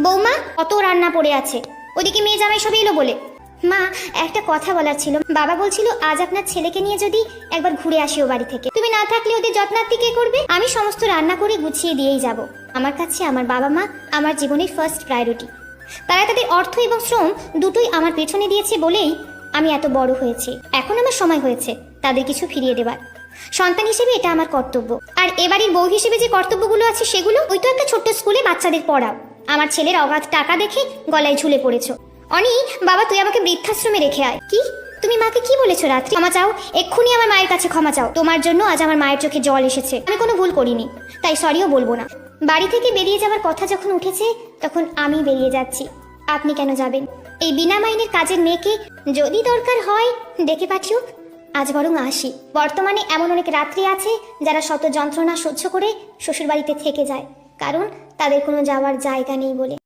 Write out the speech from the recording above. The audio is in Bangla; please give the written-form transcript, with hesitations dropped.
বৌমা, কত রান্না পড়ে আছে, ওদিকে মেয়ে জামাই সব এলো বলে। মা, একটা কথা বলার ছিল। বাবা বলছিল আজ আপনার ছেলেকে নিয়ে যদি একবার ঘুরে আসি ও বাড়ি থেকে। তুমি না থাকলে ওদের যত্নার্থী কে করবে? আমি সমস্ত রান্না করে গুছিয়ে দিয়েই যাব। আমার কাছে আমার বাবা মা আমার জীবনের ফার্স্ট প্রায়োরিটি। তারা তাদের অর্থ এবং শ্রম দুটোই আমার পেছনে দিয়েছে বলেই আমি এত বড় হয়েছি। এখন আমার সময় হয়েছে তাদের কিছু ফিরিয়ে দেবার। সন্তান হিসেবে এটা আমার কর্তব্য। আর এবাড়ির বউ হিসেবে যে কর্তব্যগুলো আছে সেগুলো, ওই তো একটা ছোট্ট স্কুলে বাচ্চাদের পড়াও। আমার ছেলের অগাধ টাকা দেখে গলায় ঝুলে পড়েছো। অনি, বাবা তুই আমাকে বৃদ্ধাশ্রমে রেখে আয়। কি? তুমি মাকে কি বলেছো রাত্রি? ক্ষমা চাও, এক্ষুনি আমার মায়ের কাছে ক্ষমা চাও। তোমার জন্য আজ আমার মায়ের চোখে জল এসেছে। আমি কোনো ভুল করিনি, তাই সরিও বলবো না। বাড়ি থেকে বেরিয়ে যাওয়ার কথা যখন উঠেছে তখন আমি বেরিয়ে যাচ্ছি। আপনি কেন যাবেন? এই বিনা মাইনের কাজের মেয়েকে যদি দরকার হয় ডেকে পাঠিও। আজ বরং আসি। বর্তমানে এমন অনেক রাত্রি আছে যারা শত যন্ত্রণা সহ্য করে শ্বশুরবাড়িতে থেকে যায়, কারণ তাদের কোনো যাওয়ার জায়গা নেই বলে।